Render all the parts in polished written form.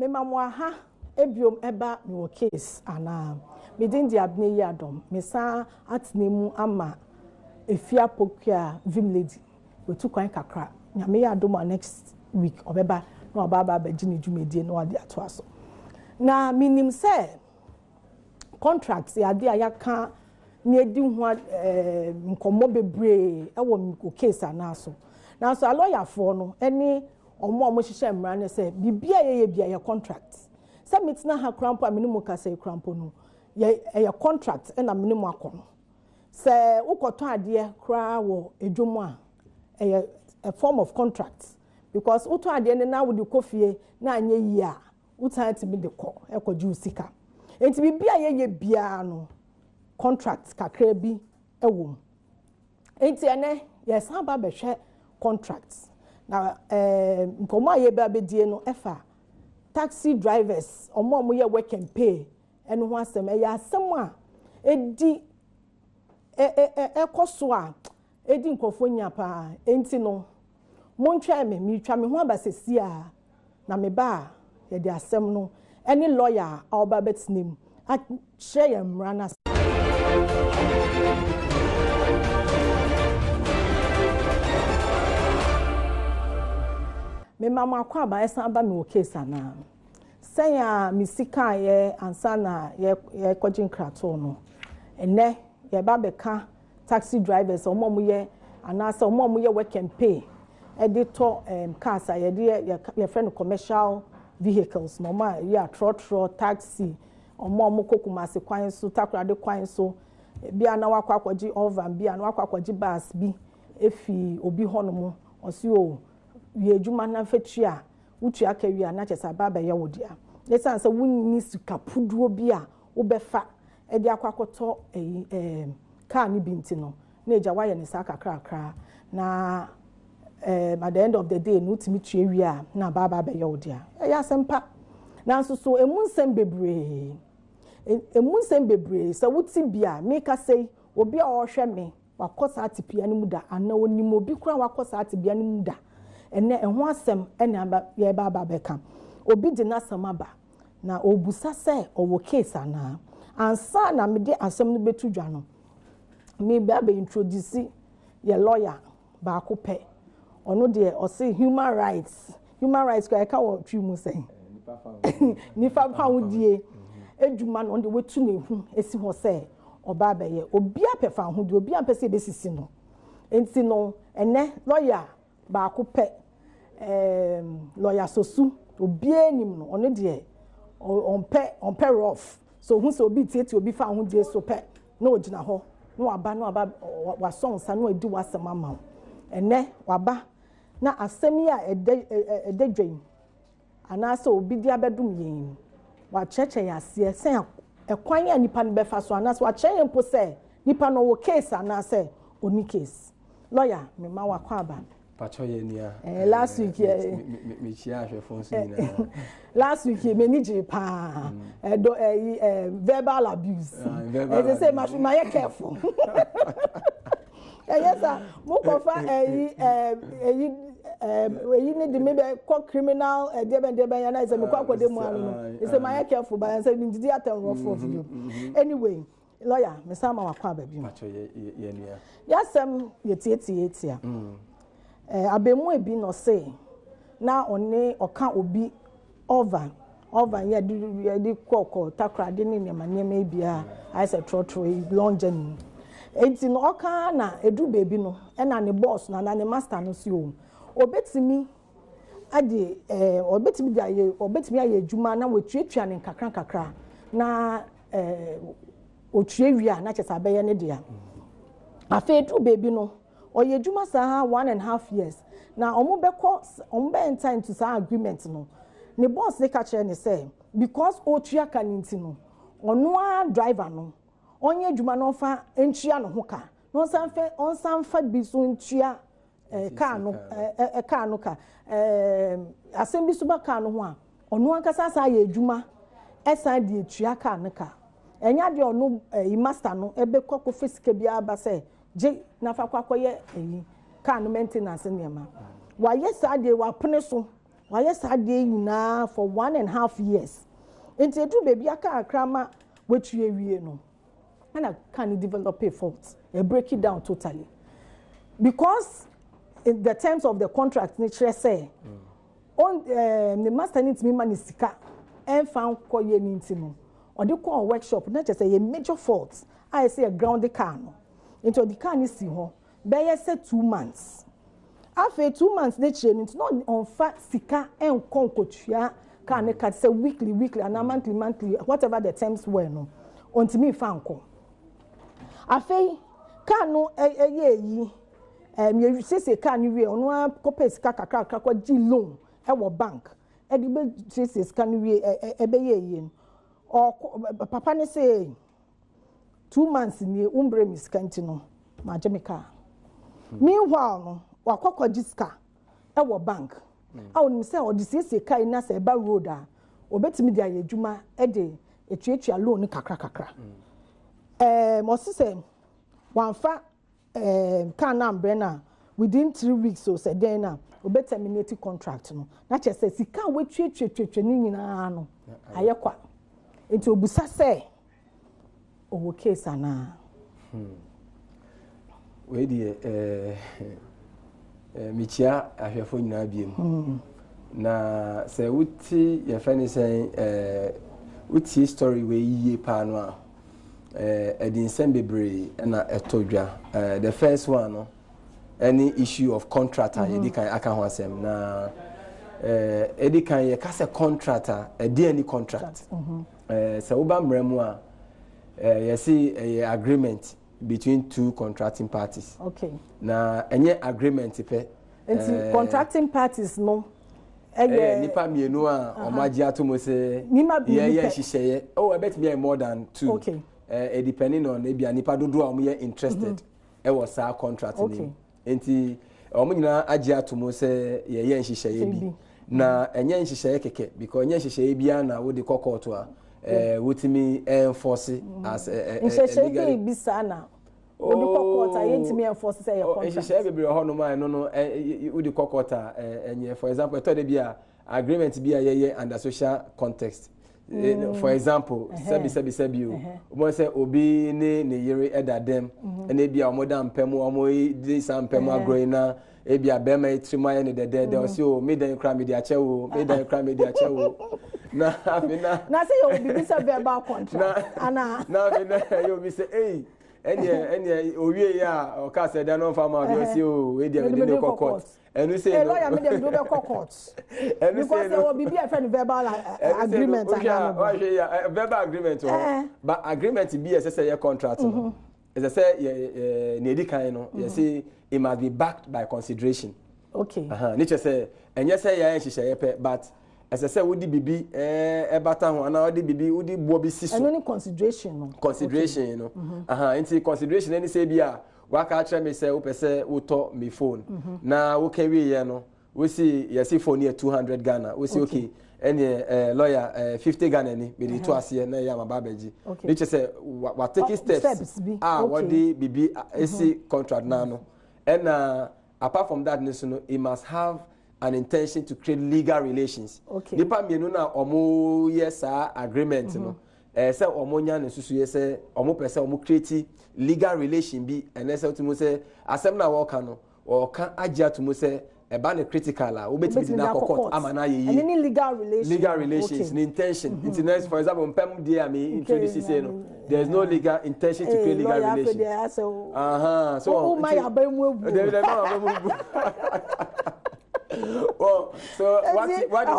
me mamwa ha ebiom eba me wo case Anaa me din di abne yi Adom me sa atnemu ama efia pokua vim lady we tu kwan kakra nyame ya Adom next week obeba na obaba baji ne dwumedie na ode ato aso na minim se contracts ya de ayaka ne edi ho nkomo bebre e wo case Anaa so na so a lawyer for no eni omo hihye mmra ne se bibia ye bia ye contract se metina ha krampo amenimu ka se krampo no ye contract na amenimu akono se ukoto ade kra wo edwomu a form of contract because uto ade ne na wo de kofie na anye yi a utan ti bi de ko ekoju usika enti bibia ye bia no contract kakra bi ewom enti ene ye san ba behwe contracts na nkomo aye ba bedie no efa taxi drivers omo ye work and pay eno ho asem ya asem a edi ekoso a edi nkofo nya pa enti no montwa me twa me ho abasesi a na me ba ye de asem no any lawyer a oba betinem a share yam rana me mama akwa ba esan ba me wo case Anaa senya misika ye ansa na ye kojin krato no ene ye ba beka taxi drivers omo ye anasa omo ye work and pay editor cars ye de ye friend commercial vehicles no ma ya trotro taxi omo kokumase kwan so takrade kwan so bia na wakwa kwaji over bia na wakwa kwaji bus bi efi obi honomo osi o ye djuma na fetua wutu akawia na chesa baba ye wodia yesan se wunni sikapuduo bi a wobefa e de akwakoto car ni binti no na eja waye ne saka krakra na at the end of the day no timi tuewia na baba be ye wodia ya sempa na so emunsem bebre se wuti bia meka sei obi a ohwe me wakosa atipia ni muda ana onimo bi kura wakosa atibia ni muda ene ho asem ene aba ye baba beka obi di na samaba na obusa se owo case Anaa ansa na me de asem no betu dwa no me ba be introduce ye lawyer ba akopɛ ono de o say human rights ka ka wo twi mu sen nipa pa wudie edwuma no de wetu ne hu esi ho se oba ba ye obi apefa ho de obi ampese besisi no enti no ene lawyer ba akopɛ lawyer sosu obi enim no ono de onpe rough so hu se obi tieti obi fa ho die so pe na ogina ho na waba wasonsa na edi wasem ama ene waba na asemi a ededwen ana so obi dia bedum yin wa cheche yase se ekwan ya nipa ne befa so ana so wa cheche mpo se nipa no wo case ana se oni case lawyer me ma wa kwa aba pacho ye nia last week me chia hwe fonso ni last week me ni je pa verbal abuse they say ma ye careful yes sir mo ko fa ni de maybe criminal deben ya na say me kwa kwode mu anu no they say ma ye careful but say me did atten rough of you anyway lawyer me sama wa kwa ba bi pacho ye nia yasem ye tietia abemu ebi no say na one oka obi over ya di kokko takrade ni nema ebia I say trotro long journey enti no oka na edu baby no e na ne boss na ne master no si o obetimi ade obetimi aye adwuma na wetuatua ne kakra na otuawia na chesa beye ne dia afa edu baby no oye adwuma saa 1.5 years na omo be enter into sa agreement no ne boss ne ka kire ne say because otua ka ninti no ono a driver no onye adwuma no fa entua no hoka no sanfa bi so ntua car no ka asem bi so ba car no ho a ono ankasa sa ya adwuma esa de etua car no ka enya de ono master no ebe kokko fisika bia ba say je na fa kwakoye car no maintenance nema wa yes ade wa pene so why Saturday na for 1.5 years. Into a baby aka krama which you no. And I can develop a fault, break it down totally. Because in the terms of the contract, nature say on the master needs me money sika and found koye nintino. Or the call workshop, not just a major fault. I say a ground the car no. Into the car is see her. Bear said 2 months. After 2 months, nature it's not on fat sika and concochia can they say weekly and monthly, whatever the terms were no. Until me found call. After car no ye you say car ni we ono kope sika kakra kwa gi loan e wo bank e di be say sika ni we e be ye or papa ne say 2 months ni umbre mi sika ntino ma jamaica meanwhile no wakokọ gi sika e wo bank a onim say o di say kai na say ba road a obetimi di ayedwuma e de etuatua loan kakra mo say wanfa can umbrella within 3 weeks so said then now we terminate contract no na che say sika we twetwetwetwe ni nyina no ayekwa enti obusa say owo case ana we die michia ahwefo nyina biem na say wuti ye fani say wuti story we yiye pa no a Edin Sembebre na etodwa the first one no any issue of contractor edikan aka ho asem na edikan ye ka se contractor any contract so uba mremu a you see a agreement between two contracting parties okay na enye agreement pe contracting parties no nipa mienu a omaji atomo se ye hihye oh I bet me more than 2 okay depending on maybe anipa dodo a omo interested e was our contract name enti omo nyina agi atomo se ye nhihye bi na enye nhihye keke because enye nhihye bi na wo de court a wotimi enforce as nhihye bi sana wo de court a yentimi enforce say your contract nhihye bebre ho no man no wo de court a enye for example to de bi a agreement bi a ye under social context. For example, sebi you. Omo say obi ne yere edadem ene bia omodan pemu omo di sam pemu agroi na e bia bema etrima ne de o say o me dan kra me di ache o na afina na say you be say verbal contract ana na afina you be say hey ene owie ya o ka say dan no farmer bi o say o we dey me dey court enu say no lawyer me dey do be court because there will be a friend verbal agreement verbal agreement but agreement be as say your contract no as I say na edi kan no you say it must be backed by consideration okay nature say enye say ya nhihye pe but as I say wodi bibi bata ho na wodi bibi wodi bo bi siso and only consideration no into consideration any say bia waka atre me say wo pese wo to me phone na wo kan wi ye no we see yesi phone here 200 Ghana we see okay any lawyer 50 Ghana ni be to ase na ya mababeji which say we take steps what the bibi AC contract na no and apart from that it must have an intention to create legal relations nipa mienu na omo yes agreement no say omo nya na susu ye say omo pese omo create legal relation bi and say to mo say asem na wo ka no o kan agya to mo say e ba ne critical a obetimi na court amana ye and any legal relations the intention it's next for example mpem dey am introduce say no there is no legal intention to create legal relations so my abamu well, so what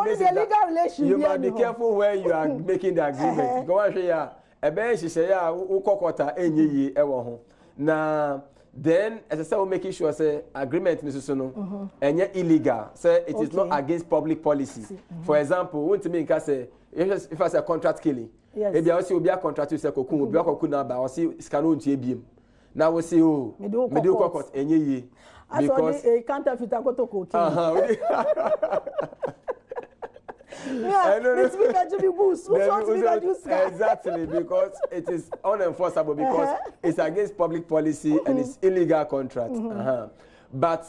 is the legal relation? You must be careful where you are making the agreement. Go on here. Ebe she say ya ukokota enye yi ewo ho. Na then as I say we making sure say agreement ni so no enye illegal. Say it is not against public policy. For example, want to make say if I say contract killing. E bia o say obi a contract you say kokun obi akokun na ba o say scan on tie biem. Na we say oh me do kokot enye yi. Because a counterfeit akotoko king. Exactly, because it is unenforceable because it's against public policy and it's illegal contract. But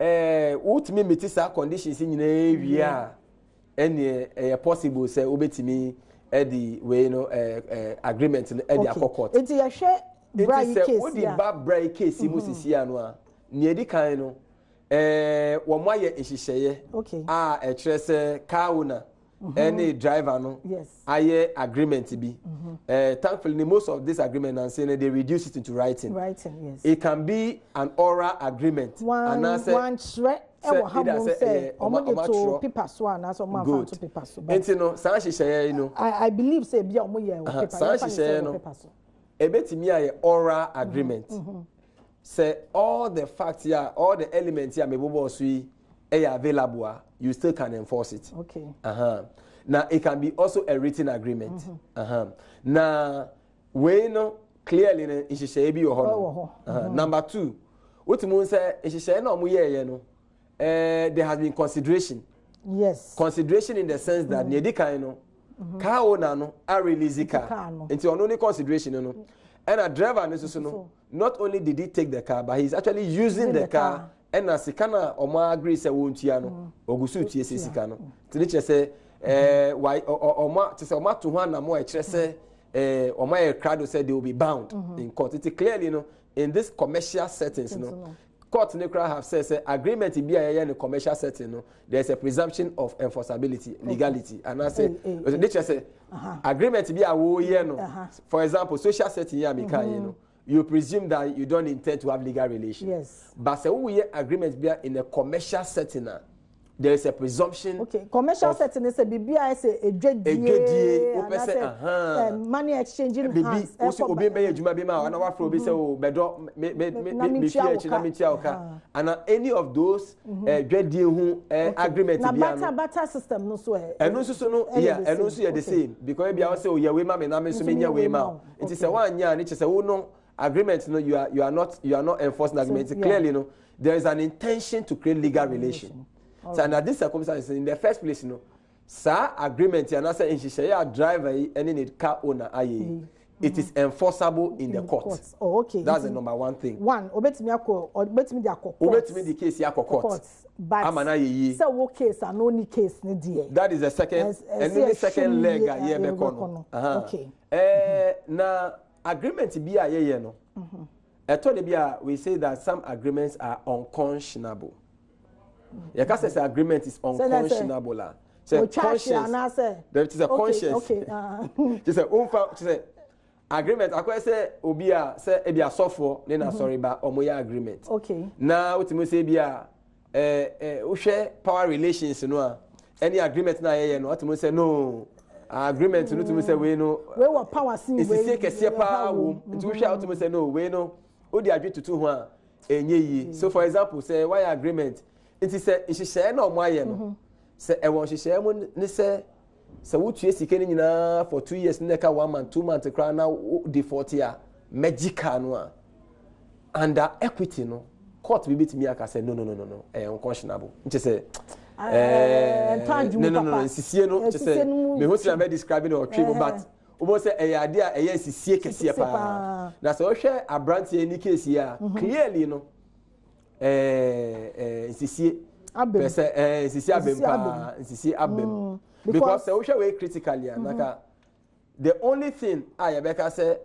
ultimate meet sa conditions in area any possible say obetimi the way agreement e the court it ya share bright case what the bad bright case musisi anu a ne edi kan no wo mo aye ehihye kire say car owner any driver no aye agreement bi thankfully most of this agreement and saying they reduce it into writing yes it can be an oral agreement and one threat paper so and so man to paper so but no san hihye you know I believe say bia omo ye paper san hihye no ebetimi aye oral agreement say all the facts here all the elements here mebobo so yi available you still can enforce it now it can be also a written agreement now we know clearly in hihye bi ho number 2 what mean say hihye na omo ye no there has been consideration consideration in the sense that near the kind no car owner no are release car into only consideration no and a driver no not only did he take the car but he's actually using the car and as he can omo agree say won't ya no ogusu tie sika no tini say why omo to say omo to ho na mo e kire say omo e crowd say they will be bound in court it clearly no in this commercial settings no court necra have said agreement be in a commercial setting no there's a presumption of enforceability legality and I say they just say agreement be a no for example social setting here me can you know you presume that you don't intend to have legal relations but say we agreement be in a commercial setting there is a presumption commercial setting is a bibia say edwedie money exchanging hands also obi be adwuma bi ma na wa fro bi say o bedo me chia oka and any of those edwedie hu agreement bia na barter system no so eno so no eno so the same because bia say o ye we ma me na me so me nya we ma it is a one nya ni say wo no agreement no you are not enforcing agreement clearly no there is an intention to create legal relation. So under this circumstances, in the first place, sir agreement and I say in driver any need car owner it is enforceable in the court. Oh, okay. That's the number one thing. One, obetimi the case ya court. But amana ye. So what case and only case ni die. That is the second and the second leg here be kono. Okay. Na agreement be a no. We say that some agreements are unconscionable. Your case agreement is unconscionable. So conscience. There is a conscience. Okay. Just say agreement. I say obia say e be asofo ne na sorry ba omoya agreement. Okay. Now what you say bia we share power relations no any agreement na ye no what you say no agreement no to say we no we were power sin we say kese pa wo to share what you say no we no odi adwe tutu ho a enye yi. So for example say why agreement it is a no mo aye no say e won hihye mo ni say wotue sike ni nyina for 2 years neka 1 month 2 months kra na default ya magical no a under equity no court be bitimi aka say no unconscionable nti say no sisie no nti say me ho say me describing or trade but obo say e ya de a e ya sisie kese pa na say o hwe abrantie ni case ya clearly no insisi abem insisi abem because we shall we critically naka the only thing I Rebecca say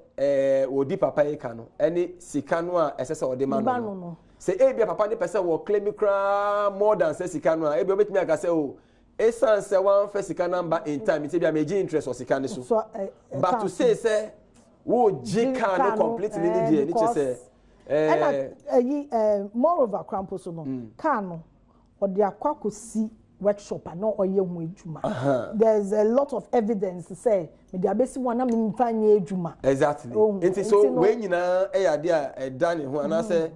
odi papa e ka no any sika no a ese se odi ma no say e bia papa ni person wo claim kra more than say sika no e bia obetimi aka say o esan say one first sika number in time it bia meji interest or sika ni so but to say wo jika no completely ni dey ni say moreover crampo so no car no or the akwakosi workshop and no oye hu ejuma there's a lot of evidence to say me dey abesi one na me mfanye ejuma exactly enti so we nyina e ya dey a dan ho ana say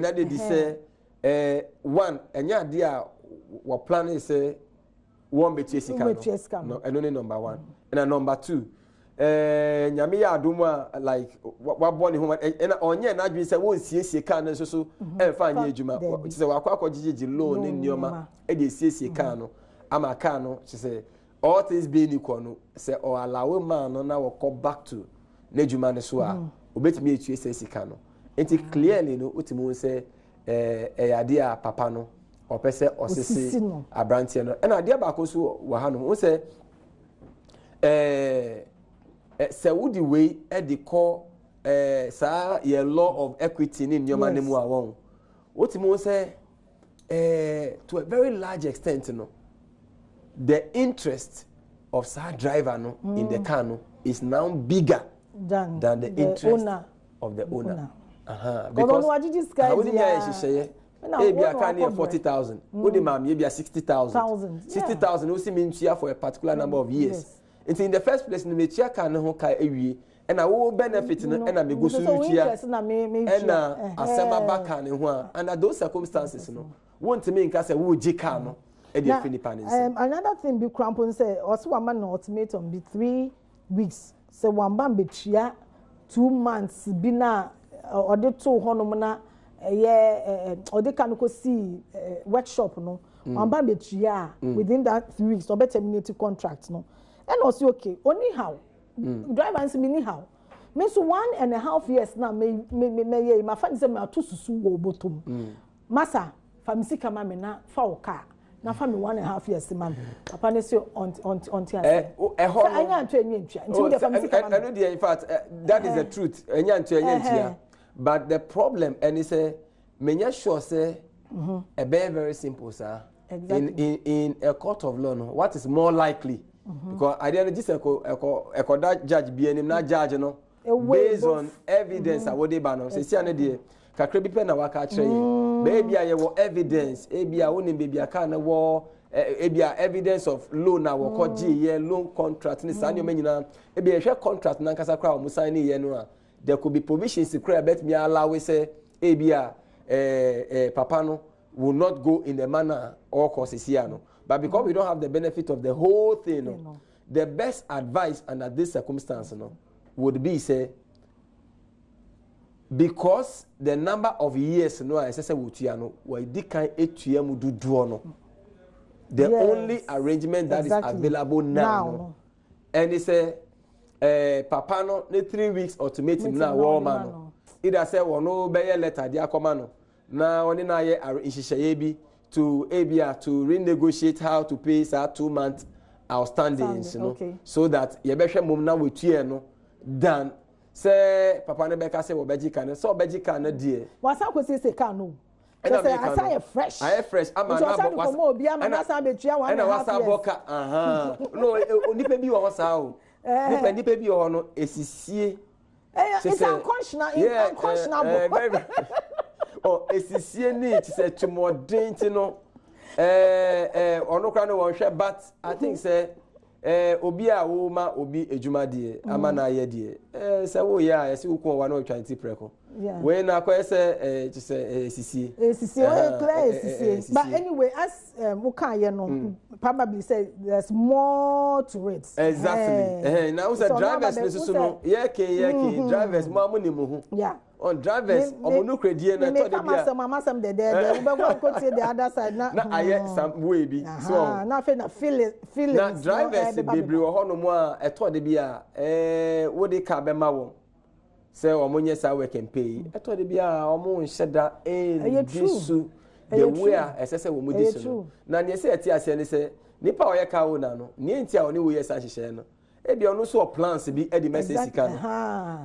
na dey say one enya dey a we plan is say one betie sika no eno ni number 1 and number 2 nyame ya adom a like wabone ho na onye na adwen say won siesie kan na so emfa anya ejuma ti say wakwa gigi loan ni nioma e dey siesie kan no ama kan no ti say all things being equal no say o allow man no na wo back to na ejuma ne so a obetimi etu siesie kan no enti clearly no utimi say ade a papa no opese osisi abrantie no na ade ba ko so wa ha no wo se se wudi we e de call sa ye law of equity ni nyoma ne mu a won wotimo say to a very large extent no the interest of sa driver no in the car no is now bigger than the interest of the owner. Because how many years she maybe a car near 40,000 wo de mam maybe 60,000 60,000 we see mean for a particular number of years. It's in the first place no me chia car no ho kai ewie and I will benefit and I may go so and asema back and under those circumstances no want to make us a wood jicano another thing be crampon say also one man ultimatum be 3 weeks say one ban be 2 months be na or the 2 honomana or they can go see workshop no one ban be within that 3 weeks or better terminate contract no and also okay only how drivers meaning how me so 1.5 years now me my friend say me atu susu wo botom masa famisi kama me na fa o car na fa me 1.5 years man papa ne say on anya antu enye ntwa nti de famisi kama I know in fact that is the truth anya antu enye ntia but the problem and is menya sure say a very simple sir in a court of law no what is more likely because I didn't just echo that judge be any na judge no based on evidence awode ba no say see ane de kakra bi pe na waka kire baby aye wo evidence ebia woni baby aka na wo ebia evidence of loan na wo ko ye loan contract ni sa nyoma nyina ebia hwe contract na nkasa kra wo sign ye no a there could be provisions kra bet me allow we say ebia papa no will not go in the manner or causes here no. But because we don't have the benefit of the whole thing, no, the best advice under this circumstance no, would be say because the number of years no I say no we can no the only arrangement that is available now. And it's a papa no 3 weeks ultimatum now war man no either say no be letter dia come no na oni na ye nhihye bi to ABR to renegotiate how to pay 2 months outstandings, you know, so that you be mum na wetie no dan say papa ne beka say obeji kan so obeji kan na die wasa ko say kan no say asa fresh I fresh ama na bo wasa obi ama na sa betua wa na wasa boka no onipa bi wo sa o nipa bi wo no esisie it's unconscionable esisie ni ti say tumodent no ono kwa no won hwe but I think say obi a wo ma obi ejuma die ama na ye die say wo ya esi wo ko wa no twa nti preko we na kwa say ti say esisie clear esisie but anyway as wo kan ye no probably say there's more to it exactly now say drivers ne so no ye ke drivers mo amuni mo hu on drivers omunu kredie na to de bia mama sam de we go to the other side na aye some way bi so na fe na feel na drivers bebre wo hono mo a eto de bia wo de ka be ma wo say omonye sa work and pay eto de bia omo nheda disu the way asese wo mudi so na ne se ati ase ne se nipa o ye ka wo na no ne ntia o ne wo ye sa hihye no ebi ono so plans bi e di message sika no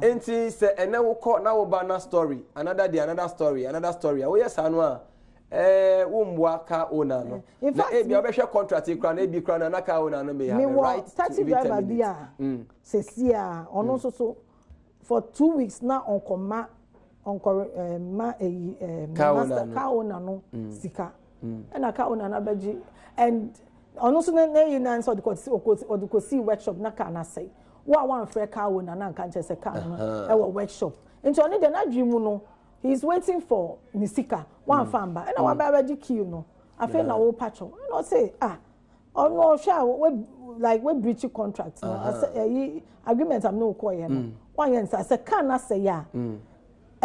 enti se ene wo call na wo ba na story another day another story wo yes anu a wo mbwa ka ona no na ebi obehwe contract kra na ebi kra na ka ona no me have right to driver bia se sia ono so for 2 weeks na onkoma ma ka ona no sika na ka ona na beji and ono so na yin so the ko see workshop na ka na say wa wan frɛ ka wo na nka nche se ka no e wo workshop nti oni de na dwimu no he is waiting for nisika wan famba and wa ba ready queue no afi na wo patcho no say ono sha we breach contract no agreement am no ko ye no wan yen say ka na say ya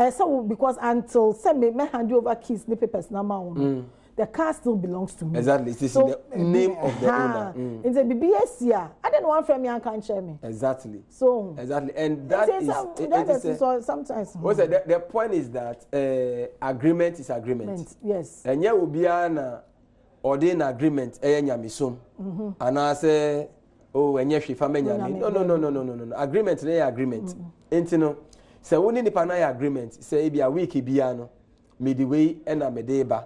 so because until say me hand over keys ni papers na ma wo the car still belongs to me. Exactly. It is so, in the name of the owner. In the BBS here, I don't one from me and can't share me. Exactly. So exactly, and that is sometimes. What's the point is that agreement is agreement. Yes. And yeah, will be an ordained agreement. Nyamisum. And I say, oh, and yes, if I no. Agreement, agreement. Intino. So we need a agreement. Say be a week biano, midway and a medeba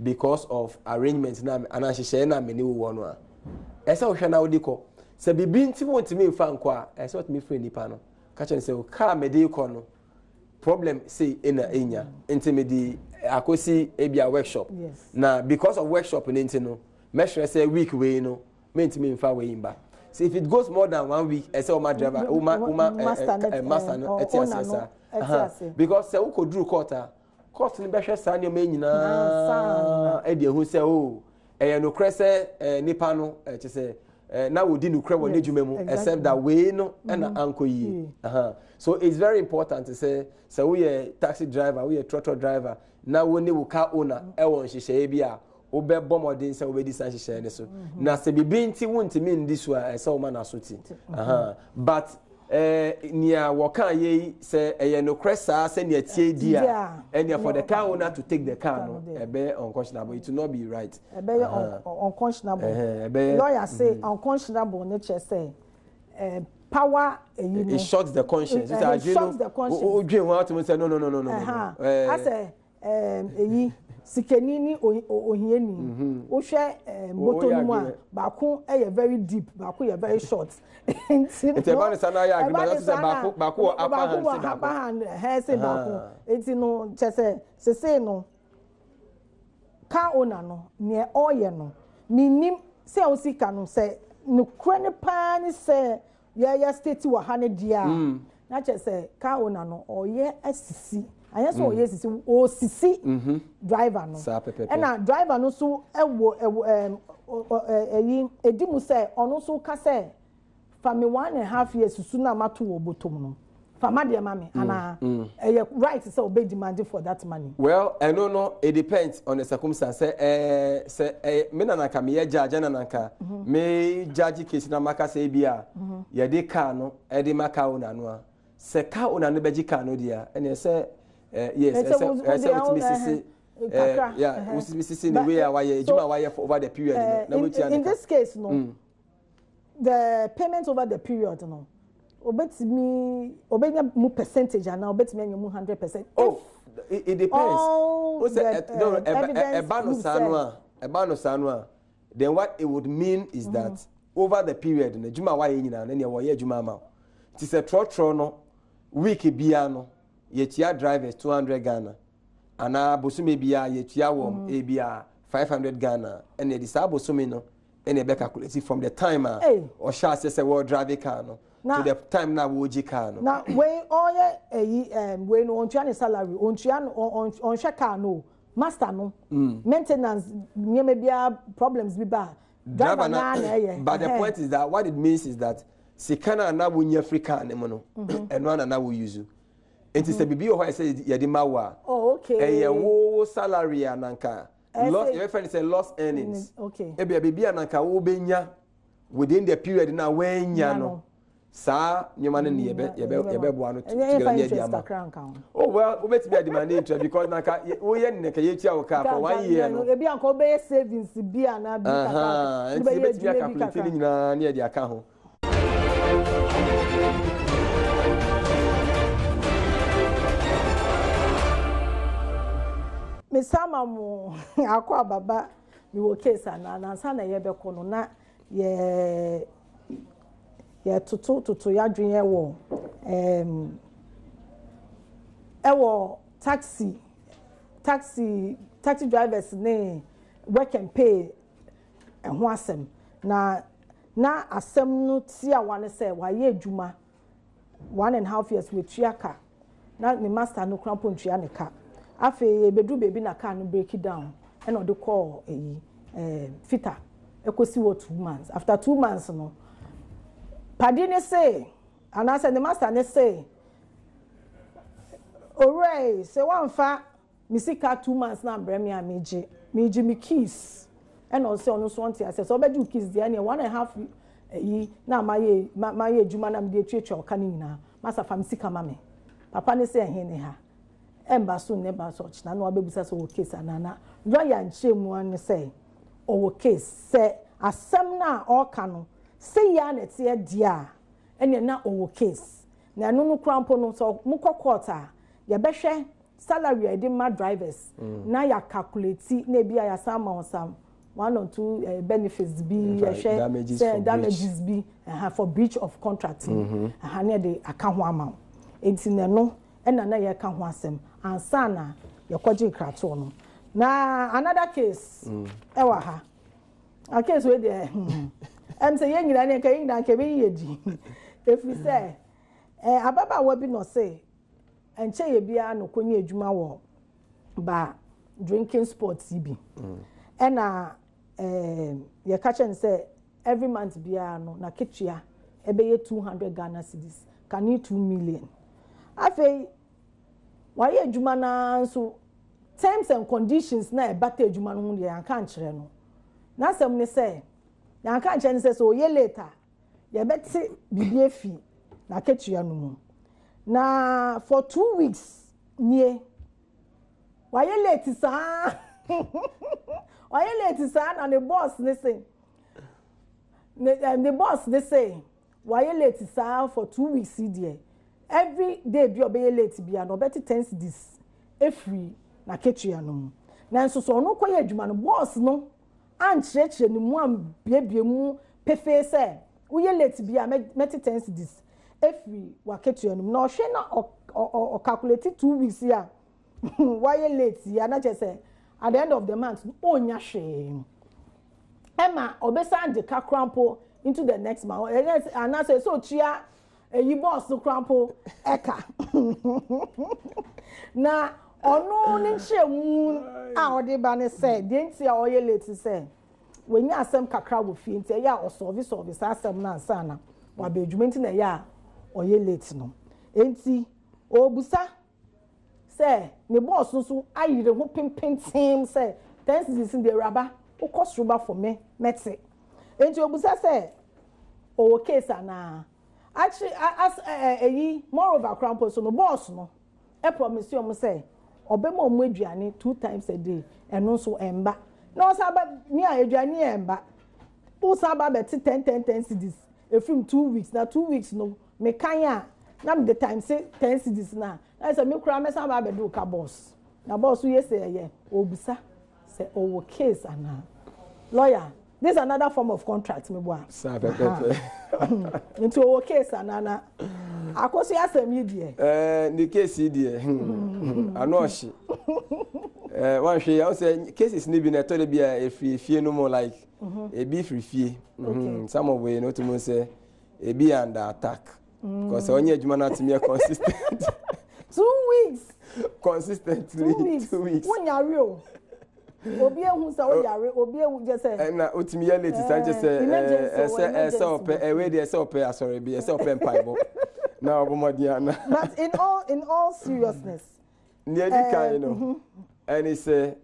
because of arrangements. Na and I share na many one. Esa o hwe na odiko. Se bibi nti wonti me mfa nkwa, esa what me free nipa no. Ka chen se o ka me dey ko no. Problem say ena enya. Nti me di akosi ebia workshop. Yes. Na because of workshop nti no, me sure say week we no, me nti me mfa we imba. So if it goes more than 1 week, esa o ma driver, o ma master no etiasa. Because se o ko dru court ni be hwe sa nyoma nyina e de hu se o no krese nipa no say na wodi no kre won adwuma mu except that we no na anko yi so it's very important to say we a taxi driver, we a trotro driver, na woni wo car owner e won hihye bi a wo be bomodin say wo be disan hihye ne so na se bibi nti wontimi ndi so a say wo ma na so ti but nia woka ye say no kresa say nia tie dia and for the car owner to take the car no be unconscionable. It will not be right. Be unconscionable. Lawyer say unconscionable nature say power it shocks the conscience. It shocks the conscience. O dream want to say no. I say eyi sikenini ohieni o hwe moto mu a baako very deep, baako very short. Enti ba ne sana ya agreement say baako upper hand say baako enti no chese sese no car owner no ne oye no minim say o sika no say no krane pa ni say ya state wa ha ne dia na chese car owner no oye asisi anya so oye sisi o sisi driver no and na driver no so ewo edimu say ono so ka say for me 1.5 years susu na mato wo botom no fama de mama ana right say obey demand for that money. Well, I don't know, it depends on the circumstance. Say me na nka me judge na nka me judge case na maka say bia ye de car no e de maka una no se car una no beji car no dia and say yes say with me sisi yeah with me sisi the way why ejuma why for over the period na we in this case no the payment over the period no obetimi mu percentage and now obetimi mu 100%. Oh, it depends. Ebano sanwa. Then what it would mean is that over the period na juma wa nyina na ne wo ye juma ma. Ti se trotro no week bia no ye tia drivers 200 Ghana. Ana bosume bia ye tia wo e bia 500 Ghana and the sa bosume no and e be calculate from the time or sha say we drive car no to the time na we ji car no. Now we all we no on salary on share car no master no maintenance nyeme bia problems bi ba driver na but the point is that what it means is that sikana na wo nya Africa ne mo no eno na wo use it is a bibi o ho say ye di mawa okay wo salary ananka lost your friend say lost earnings okay e bia bibi ananka wo benya within the period na wenya no sa nyoma ne ye be boa no to get near the amount. Oh well, we bet be demand interest because naka wo ye ne ka ye tia wo ka for 1 year no. E bia nka obey savings bia na bi kaka. E bet be calculate ni nyina na ye aka ho. Me sama mo akwa baba mi wo case na sa na ye be ko no na ye tutu ya dwen ye wo taxi drivers ne work and pay ho asem na asem no ti a wane say wa ye adwuma 1.5 years we tuaka na me master no krampo ntua ne ka afi ebedu baby na car no break it down and o de call fita ekosi wo 2 months after 2 months no padi ne say and I said the master ne say alright say one fa me sika 2 months na bra me meji me keys and also on so want say so be do keys there near 1.5 na my juma na me church or canina masa fam sika mame papa ne say he ne ha emba so ne ba so china no abebusa so case Anaa lawyer nchemu an say o case say asem na o ka no say ya na tie dia ene na o case na no krampo no so mukọ court a ye behwe salary e dey ma drivers na ya calculate na bia ya sama osam one or two benefits be damages be for breach of contract na dey aka ho amount enti na no na ye ka ho asem ansa na ye kwaje krato no na another case ewa ha a case we dey say yen nyina ne ka yin dan ke be yedi if we say ababa wa bi no say enche ye bia no konye adwuma wo ba drinking sports bi ye catch and say every month bia no na ketua ebe ye 200 Ghana cedis can you 2 million afei why adwuma na so terms and conditions na e bata adwuma no ho de anka nkyere no na asem ne say na anka nkyere ne say so ye later ye beti bibie fi na ketua no mu na for 2 weeks nie why late sa why late sa na the boss they say the boss they say why late sa for 2 weeks there every day bi obey late bia no better tense this every na ketua no mu na nso so no koye adwuma no boss no an chirechire ni mu am biebie mu pefe say we late bia better tense this every wa ketua no na ohwe na o calculate 2 weeks here why late ya na che say at the end of the month onya hwe Emma obesa de ka crampo into the next month Anaa say so chia you boss crampo eka na ono ne nchemu a ode ba ne say de ntia oye late say when you asem kakra wo fi ntia ya o service asem na ansa na wa be adwuma na ya oye late no enti obusa say ne boss so ayire ho pimpim say thanks this in the rubber o cost rubber for me mete enti obusa say o case Anaa actually as moreover crampo so no boss no e promise you say obema omu aduane 2 times a day eno so emba na o saba ni aduane emba o saba beti 10 cedis from 2 weeks na 2 weeks no me kan a na the time say 10 cedis na I say me kura me saba be do ka boss na boss we say ye obusa say o case Anaa lawyer this is another form of contract me boa into o case Anaa akoso asem yi die the case yi die anoshi one hwe ya say cases ni bi na to de bia efie no more like e be free fie some of we no to mo say e be under attack because onye adwuma na timi consistent 2 weeks consistently 2 weeks when you real obi ehun sa o yare obi ehun je say na otimi ya late sa je say say ope we dey say ope asori bi say ope mpaibo na obomodiana but in all seriousness near the kind you know and he say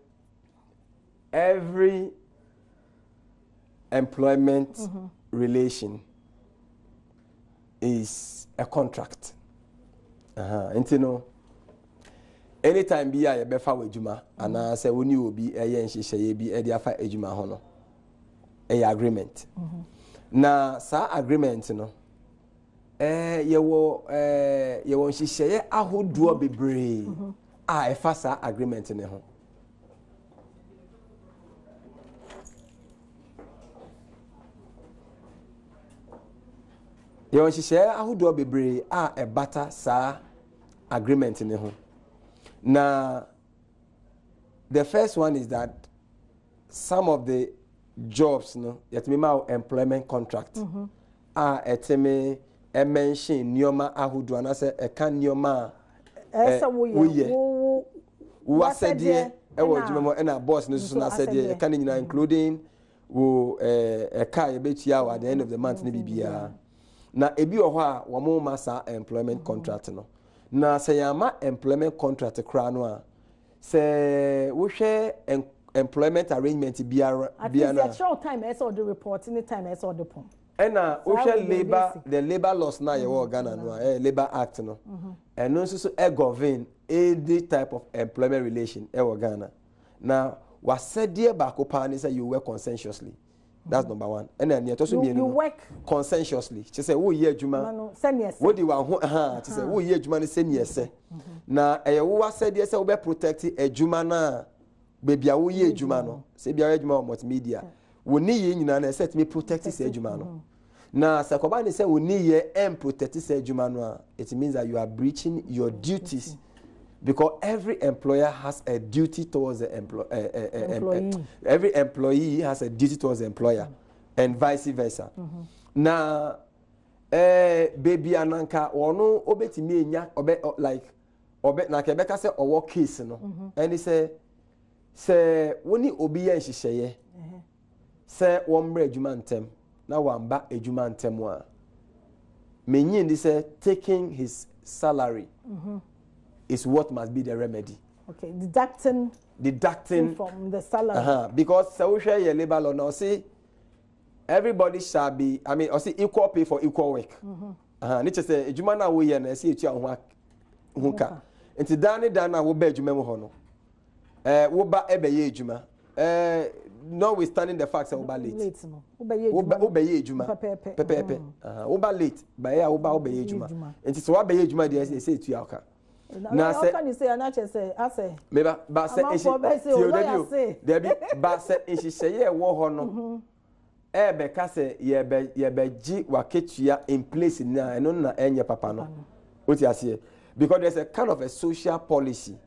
every employment relation is a contract and you know anytime be a be fa wadwuma ana say woni obi eye nhihye bi e dey afa adwuma ho no e agreement na sa agreement no yewo nhihye ahodo bebre a e fa sa agreement ne ho yewo nhihye ahodo bebre a e bata sa agreement ne ho. Now, the first one is that some of the jobs, no, yet me my employment contract, eteme mention nioma ahudu and I say e kan nioma what said there and a boss no so na said there kan nyina including wo a car e betia at the end of the month ni bibia na ebi o ho a wo mo masa employment contract no. Na say yama employment contract kra no a say wo hwe employment arrangement biara na at the time I saw the report any time I saw the pom ena wo hwe the labor laws na ye wo Ghana no labor act no and no so govern any type of employment relation e wo Ghana na wasedie ba ko pa ni say you work consensuously. That's number one. And then you work consensuously. She say wo ye adwuma. Wo di wa ho she say wo ye adwuma ni say ni ese. Na wo wasedie say wo be protect adwuma na baby a wo ye adwuma no. Say bia adwuma multimedia. Wo ni ye nyina na set me protect say adwuma no. Na sakoba ni say wo ni ye protect say adwuma no, it means that you are breaching your duties. Because every employer has a duty towards the employee. Every employee has a duty towards the employer, and vice versa. Na baby ananka ono obetimi enya obe na kebeka say owo case no, and he say woni obi ye nhihye say womre adwuma ntem na wamba adwuma ntem a menyi ndi say taking his salary is what must be the remedy. Okay, deducting from the salary. Because so share your labor law now. See, everybody shall be. I mean, or see equal pay for equal work. Nature say, "Ejuma na wo ye na see etu ahwa hunka." Enti dana wo ba ejuma mo ho no. Wo ba ebe ye ejuma. Notwithstanding the fact that wo ba late. Wo ba ye ejuma. Pepe. Wo ba late. Ba ya wo ba ye ejuma. Enti so wo ba ye ejuma dey say etu aka. Na say can you say Anaa say ase meba ba say debi ba say nhihye wo ho no be ka say ye be gi waketua in place na eno na enye papa no oti ase because there's a kind of a social policy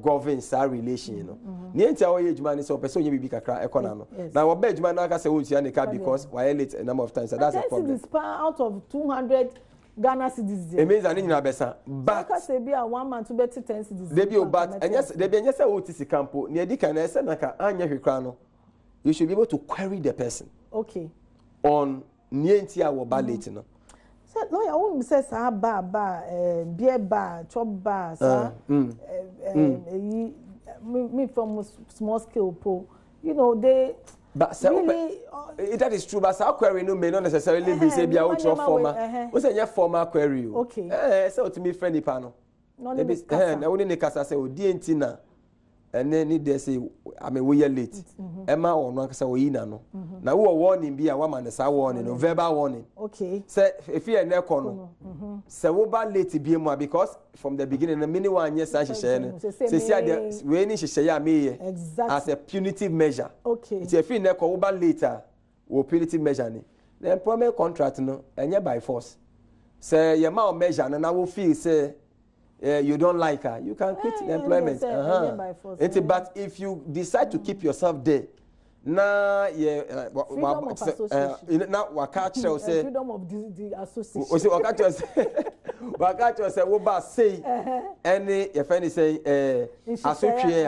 governs our relation no ni enti awo ye adwuma ni say person ye bibi kakra ekona no na wo ba adwuma na ka say wo tua ne ka because violate a number of times so that's a problem. Out of 200 Ghana citizens. It means that you know better. But because they be a 1 month to better 10 citizens. They be but and yes, they be yes. Otisi campo. Near the can say naka anya hwekrano. You should be able to query the person. Okay. On nienti awo ba late no. So lawyer who says ba beer bar, chop bar, me from small scale po. You know they. But really, that is true. But our query no may not necessarily be say be a former. We say former query. Okay. So to me friendly panel. No, na we need kasa say odi enti na. And then need they say I mean we are late. Emma or no kasa we na no. Na we warning be a woman say warning, no verbal warning. Okay. Say if you na kono. Say we ba late be more because from the beginning the many 1 year san hye no. Say we ni hye ya me as a punitive measure. Okay. If you na ko we ba later we punitive measure ni. The employment contract no enye by force. Say your ma measure na we feel say you don't like her, you can quit the employment. But if you decide to keep yourself there, now freedom of association. Now wakacho say freedom of the association. O say wakacho say wo ba say any your friend is saying asotwe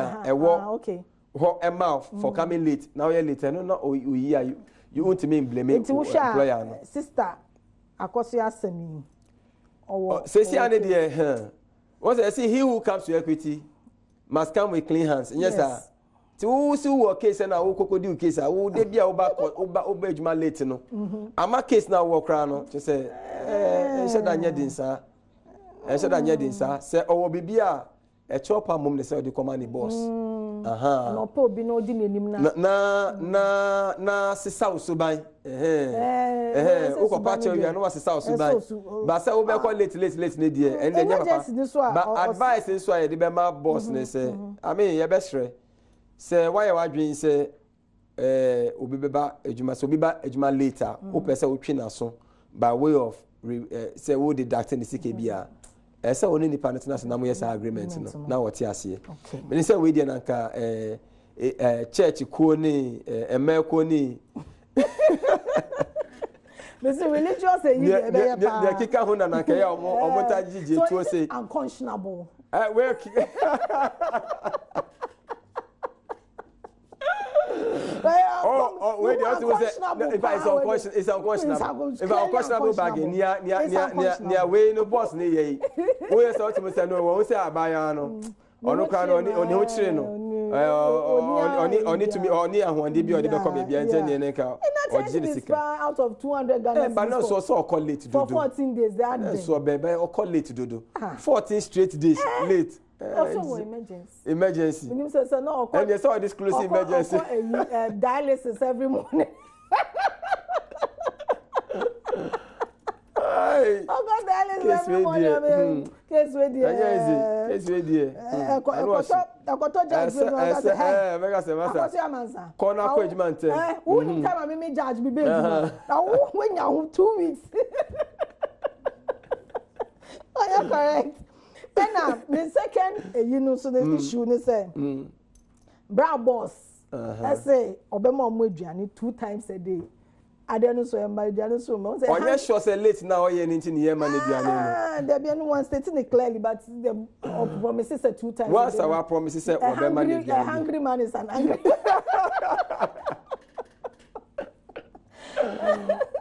okay. Ho a mouth for coming late. Now you're late. No you want to mean blame employer no. Sister akoso asemi. Say ane dey once I see he who comes to equity must come with clean hands. Yes, sir. To see who case na who crocodile case who dey bia oba adwuma late no. Ama case na wo kra no. To say say da nya din sa. Say da nya din sa. Say owo bibia e chopper mom ne say the command boss. No po bi no di nenim na sisa usuban uko pacho ya no sisa usuban ba say we be call late ne die and then papa but advice nso aye de be ma boss ne say I mean ye be sure say why you wadwin say obi beba ejuma so obi ba ejuma later o pese o twi na so by way of say we deducting the CKB ese oni ni partner na mo yes agreement no na what ase me say we dey nanka church ko ni eme ko ni This religious e yi be ya pa the kika ho na nanka ya omo ta jije to say unconscionable where wait, the other say it's unconscionable. If unconscionable bag near way no boss ni ye. We say what me say no, we say abaya no. Ono kwa no oni ochire no. Oni to me oni ahwande bi odi be come bia ntene ne ka. cedis out of 200 Ghana but no so call late for 14 days that day. So baby or call late dodo. 14 straight days late. Also emergency. Emergency. You say no. And they saw this close emergency. Dialysis every morning. God, dialysis every morning. Case with you. Case with you. I got to judge you. Corner judgment. Who time me judge me baby. Now when you 2 weeks. Oh, you're correct. Then the second, you know, so the issue is say, bra boss. I say, Obama Mujani 2 times a day. I don't know so my Janus. Oh, yes, sure, say late now. You're in here, man. There be anyone stating it clearly, but the promises 2 times. What's our promises? A hungry man is an angry.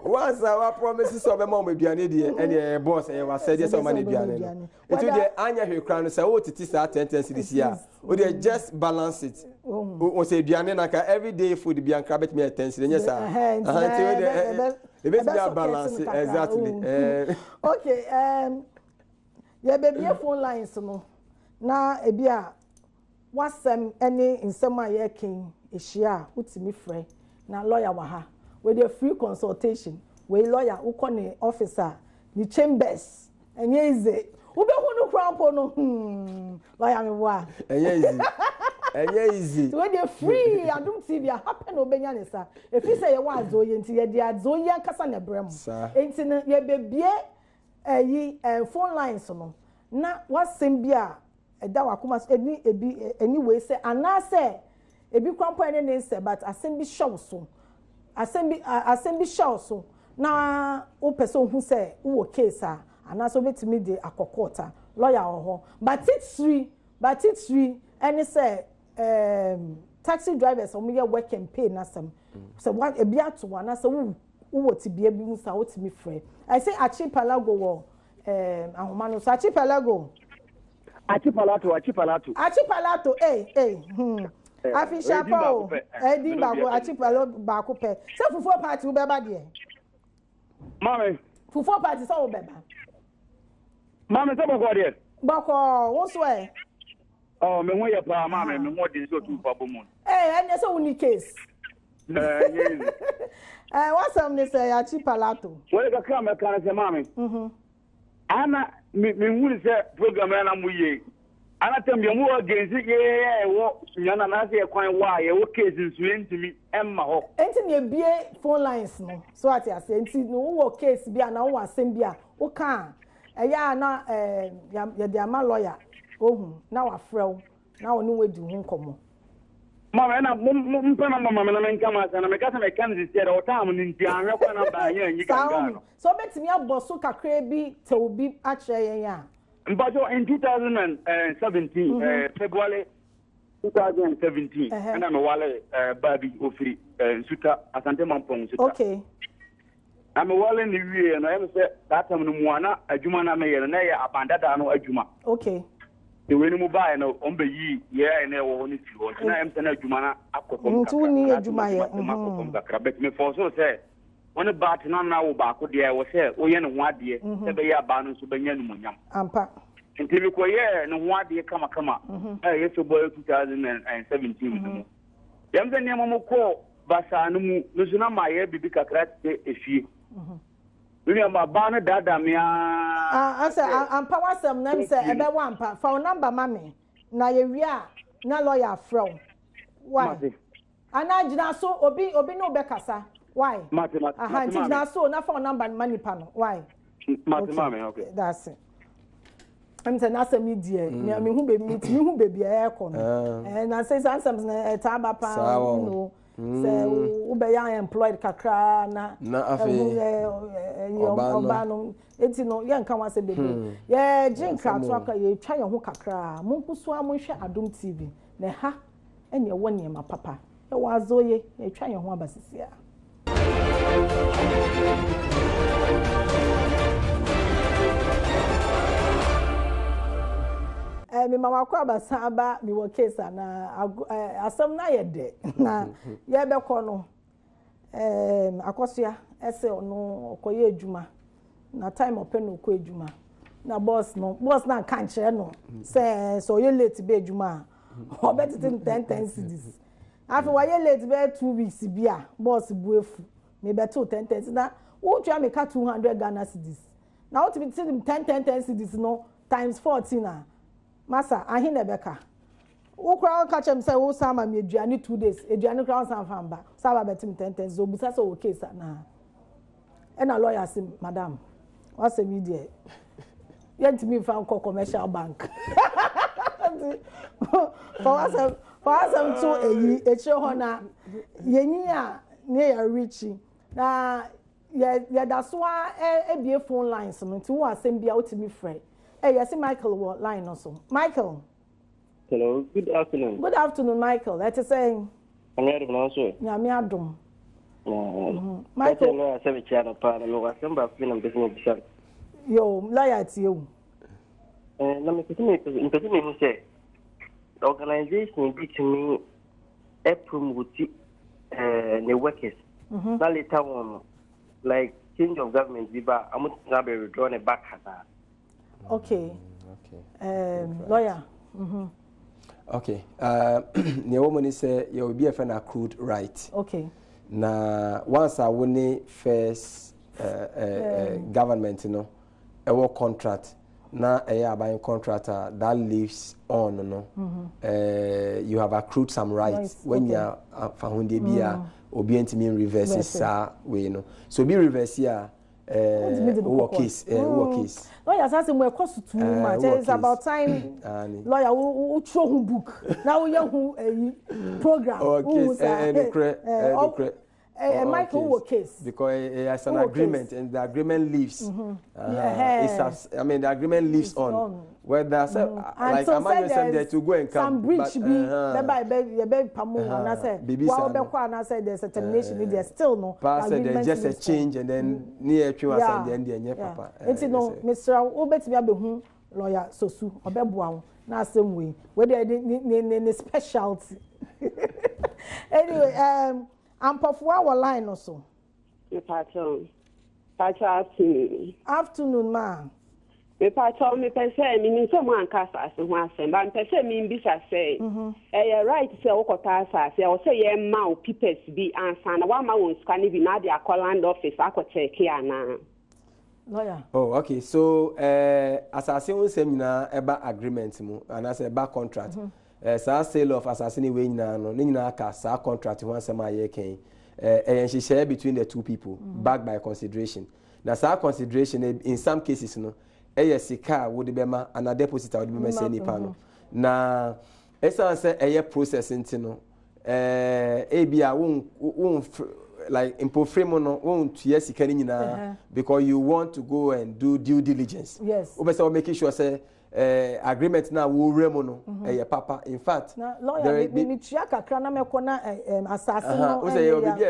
Once our promises of a mom with Bianidi and the boss and was said yes, or money Bianino. It will be Anya who crown say, oh, it is our tendency this year. Would they just balance it? Or say Bianina every day food be uncrabbed me attention. Yes, sir. The best balance exactly. Okay, yeah, baby, phone lines no. Now, a beer what's any in some my king is share, what's me free. Now, lawyer waha. With a free consultation, we lawyer who call the officer, the chambers, and yes, who be who no crown no lawyer me wa. And easy. So when you free, I don't see you happen obeying sir. If you say you want Zoe into your dear Zoe and Cassandra Brem, ain't ye baby phone lines no. Na what same beer a dawa kumas anyway say Anaa say a big crumple any say but I send be show so. Assembly show so na o person who say who case and also bet me the akokota lawyer or but it's three and say taxi drivers or me work and pay na some so what a bia to one so who to be able to me free I say archipelago ahomano so archipelago Afisha Paul, Eddie Bago, Archipelago Baco Pay. So for 4 parties, we beba dear. Mammy, for 4 parties, all beba. Mammy, some of what yet? Bako, what's way? Oh, me way up, mammy, me what is go to Babumon. Eh, and that's only case. What's some they say, Archipelago? Well, the camera can say, Mammy. Anna, me would say, program and I'm with you. Anaa tell you more against it, yeah, what Yana Nazi quite why, what cases went to me, Emma Hawk. Ain't in be phone lines, no. So I say, no case be an hour, same beer, o can. A ya na, ya my lawyer, oh, now a fro, now no way do home come. Mamma, and I'm Mamma, and come out, and I got my Kansas state or town in Tiana, and you can go. So bet me up, Bosuka Crabby to be actually, yeah. But in 2017, February 2017, and I'm a Wale Baby Ofri, Suta, Asante Mampong. Okay. I'm a Wale in the year, and I have said that I'm Muana, a Jumana Mayor, and I abandoned a Juma. Okay. The way you buy no ombe yi yeah and only two and I am saying Jumana Akopom. Two near Jumaya. But me for so say. When a bat now back with the I was here, we and 1 year, the Bay Banus to Benyan Munyam. Ampa. Until you go here and 1 year come. Yes, a boy 2017. Yam the name of call Basanumu, Luzuna Maya, Bibica Crat, if she. William Abana Dadamia. I say, I'm power some names, about 1 part for number, mammy. Now you are no lawyer from. Why? Anaa so obi no bekasa. Why? Mathematics. So na for number money panel. Why? Mathematics. Okay. That's it. I'm saying that's a media. Me who baby and I say sometimes na taba pa you know. Say ubeya employed kakra na afi obano enti no ye nka wase baby. Ye jinka to aka ye twa ye ho kakra. Monkuso amonhwe Adom TV. Na ha ene ye woni ma papa. Ye wazoye ye twa ye ho abasisia. Me mama kwa basaba mi wo case na asam na ye de na ye be ko no Akosua ese ono okoye adwuma na time open no ko adwuma na boss na kan kire no say so you late be adwuma o bet 10 cedis afi wa ye late be 2 weeks bia boss buefu me beto 10 na wo twa me ka 200 Ghana cedis na what be 10 cedis no times 14 na masa ahin na beka wo kra ka chem say wo sama me aduane 2 days aduane kra san famba saba betim 10 so busa so okay sa na e na lawyer sim madam what's the media yet me fan commercial bank for us to e che ho na yenyi a ne ya richi na ya da so e bie phone lines no ti wo asem bia otimi frɛ yes Michael wo line also Michael. Hello, good afternoon. Good afternoon, Michael. That is saying. I'm here to answer. Yeah, me Adom. Michael, I said, "Child, pardon me. I am back in business." Yo, lawyer to you. Let me continue. Me say, the organization beat me promote the workers. Now later on, like change of government, I'm going to withdraw it back. Okay. Lawyer. Okay. The woman say you will be an accrued right. Okay. Na once I win first government, a contract. Na buying contractor that lives on, you have accrued some rights when you are found to be a obedient mean reverses way, So be reverse here. Work case. Lawyer says we cost too much. It's about time. Lawyer who throw book. Now we have program. Michael work case because it has an agreement and the agreement lives. The agreement lives on. Where there's like a man there to go and come. Some breach be pamu and I said wow and I said there's a termination there's still no. There's just a change and then near you and then papa. It's no Mr. Obet be abehu lawyer sosu obeboa na same way where the specialty. Anyway, I'm for our line also. Afternoon, ma. Me pato me pese me nso mo ankasa ase ho asem ba pese me mbisa say right say okota asase o say ye ma o papers bi ansa na wa ma won scan bi na dey land office akocheck ana lawyer. Oh, okay. So asase won sem na eba agreement mu and as eba contract. Sa sale of assassin we nyina no ni nyina ka sa contract ho asem aye ken share between the two people backed by consideration. Now sa consideration in some cases no sika would be ma and a deposit would be say nipa no na esa say process ntino bia won like impo frame no won to sika ni nyina because you want to go and do due diligence. Yes. We say making sure say agreement na wo remo no papa in fact na lawyer me tua kakra na me kona assassin no we say obi be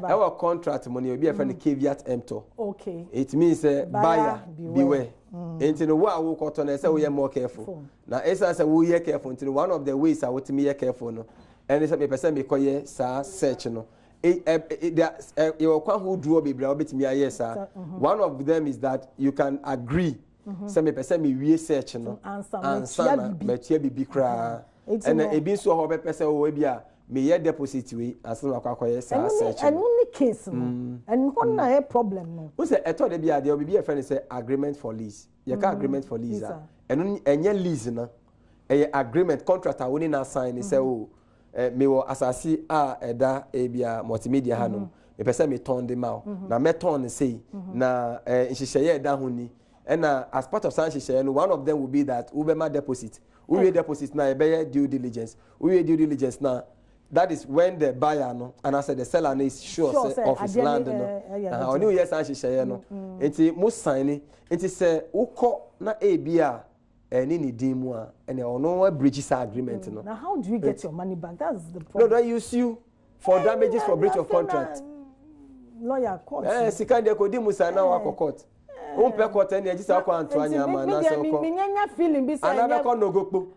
our contract money obi e friend caveat emptor. Okay, it means buyer beware. Until wo koto na say we more careful na esa say we careful until one of the ways I want to be careful no and say me person me koye sa search no you can who draw be bra obetimi aye sa one of them is that you can agree. Some person me we search no answer metia bibi kra and e bi so ho be person o we bia me ye deposit we asan akwakoye sa search and only case no and what na a problem no we say eto de bia de obi e friend say agreement for lease ye ka agreement for lease and enye lease no e agreement contract a woni na sign say o me wo asasi a eda e bia multimedia ha no me person me turn dem out na me turn say na nhihye eda ho ni. And as part of Sanchi, one of them will be that Ubema deposit. We deposit now, due diligence. We due diligence now. That is when the buyer no, and I said the seller is sure of his land no. Onu yes Sanchi no. Enti most signing. Enti say uko na ABA ni dimu a and ono bridges agreement no. Now how do you get your money back? That's the problem. No, don't you sue for damages for breach of contract. Lawyer court. Sika de ko di musa na wa court. Umpe kote ni ejisa kwa Antoine ama na so ko. Minyanya feeling bi say. Another ko no go po.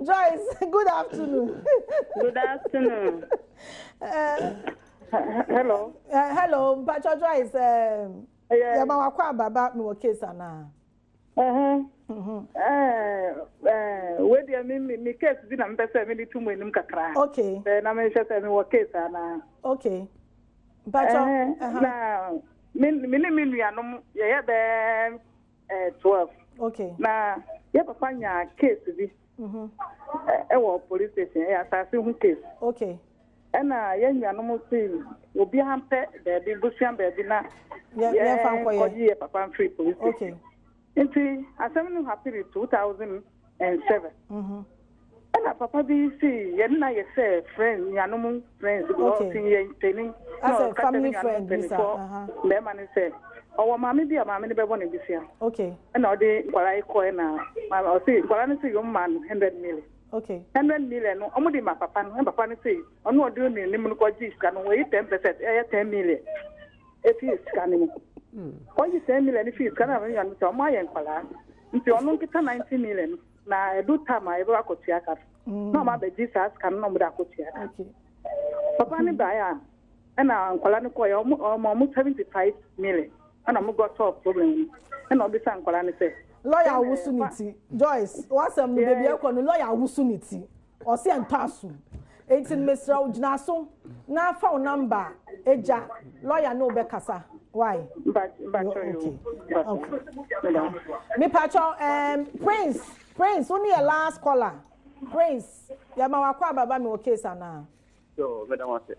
Joyce, good afternoon. Good afternoon. Hello. Hello, Pacho Joyce. Yeah, ma wakwa baba mi wo case ana. Where do me case bi na mpese me di tumu enim kakra. Okay. Na me shese me wo case ana. Okay. Pacho. Na me nuanom ye be 12. Okay. Na ye papa nya case bi. Wo police station e asase hu case. Okay. Ena ye nuanom si obi hampe de bi busian be bi na ye fan koye. Ye papa free police. Okay. Nti asem no happy 2007. And papa be see ye na ye say friend nuanom friends go see ye training. As a family friend visa. Me man say owo mama bi mama ni be born bisia. Okay. And odi kwara iko na o say kwara ni say yo man 100 million. Okay. 100 million no omo di ma papa no papa ni say ono odi ni ni mu ko ji ska no we 10% 10 million. If you ska ni all you 10 million if you ska na me yan so ma yen kwara. Nti ono kita 90 million na edu time e be akotia ka. No ma be ji ska no mo da akotia. Okay. Papa ni ba ya na kwara ni ko ya omo 75 million. And I'm got solve problem. And I'll be saying, lawyer Wusuniti, Joyce, what's a baby? Lawyer Wusuniti, or say and Tassu. 18 Mr. Ojnaso, now phone number, Eja, lawyer no Becassa. Why? But okay. Me Pacho, Prince, only a last caller. Prince, Yamawakwa Baba me case Anaa. So, Madam Water.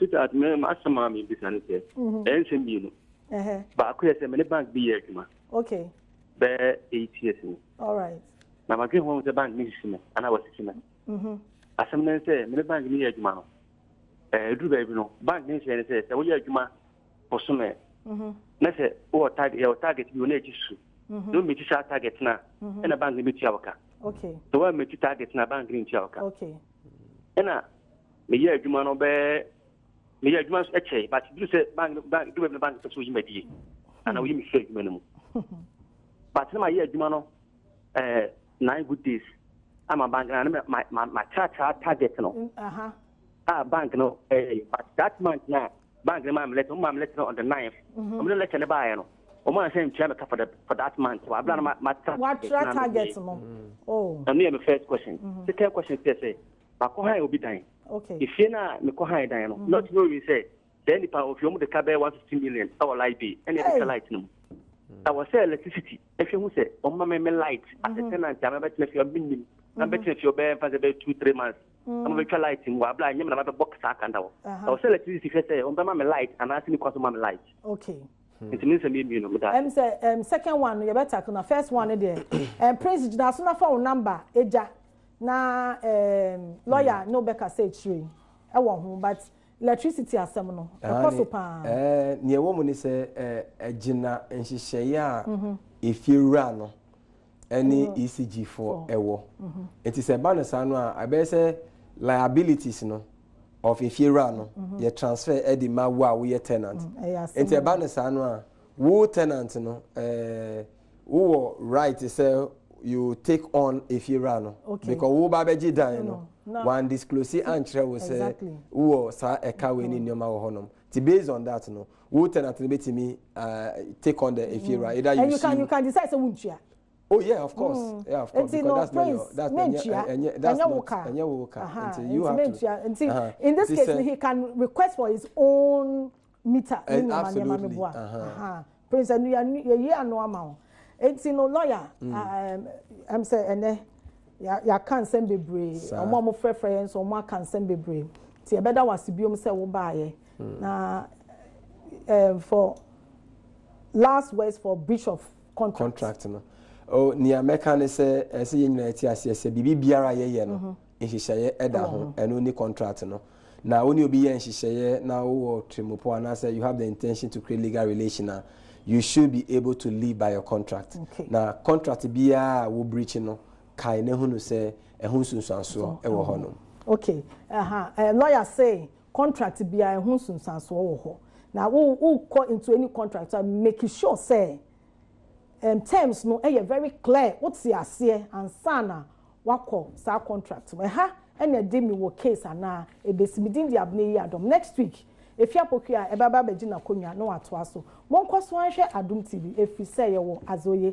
Sit at me, Master Mammy, Bissan, and send you. But I could say many bank be here, okay. Bear 8 years. All right. Now I came home with the bank, and I was 6 months. As some men say, many bank near Juma. Do baby no bank nation says, "Oh, yeah, Juma for some." Let's say, "Oh, target you need to don't meet your target now, and a bank limit your car." Okay. So I meet your target in a bank in your car. Okay. And me yeah, Juma no be me yeah, Juma's a but you say bank do the bank to you may and I will be fake minimum. But now yeah, Juma no 9 good days. I'm a bank and my target no. Bank no but that month now bank mom let on the 9th. I'm gonna let you buy no. I'm saying for that month. So I've done my target no. Oh. And me my first question. Second question say Makohai will be dying. Okay. If you're not Makohai dying, not know you say, then if you want the car 150 million, our light be, and it's light no. I was say electricity. If you say, oh, my light, as a tenant, I'm bet if you're binding, I'm betting if you're bare for about 2-3 months. I'm bet lighting, while blind, you have a box sack and out. I was say electricity if you say, oh, my light, and asking me because of my light. Okay. It means a million with that. Second one, you better on the first one there. And Prince, that's not phone number, Eja. Na lawyer no beka say tree e wo ho but electricity asem no e koso pa ne wo mu ni se agina nhihye a efiewura no any ECG4 ewo it is a banner sanu a be say liabilities no of efiewura no ye transfer e di ma wo a wo ye tenant it a banner sanu a wo tenant no wo right say you take on if you run because wo ba beji dan no one disclose antre wo say wo sa eka we ni nyoma wo honom ti based on that no wo tenant no betimi take on the if you run either and you can decide say wuntua oh yeah of course because that's not your until you have to in this case he can request for his own meter absolutely Prince and you are no amount. It's no lawyer. I'm saying, ya can't send be brave. Or more friends or more can send be brave. See, better was to be say we buy. Now, for last words for breach of contract. No. Oh, near mechanic say United as bibi biara ye no. In she say eda ho and only contract no. Now when you be in she say now trimopo and say you have the intention to create legal relation. You should be able to live by your contract. Okay. Now, contract biya will breach no kai ne hunu say ehun sunsanso e wo hono. Okay. Lawyer say contract biya ehun sunsanso wo ho. Now, who call into any contract make sure say terms no very clear. What's the ase and sana wakɔ saa contract ha ɛna de me wo case ana ebesi me din di abne yi Adom next week efi apokua ebaba beji na konwa no ato aso monkɔ so anhwɛ Adom TV efi sɛ ye wo azoye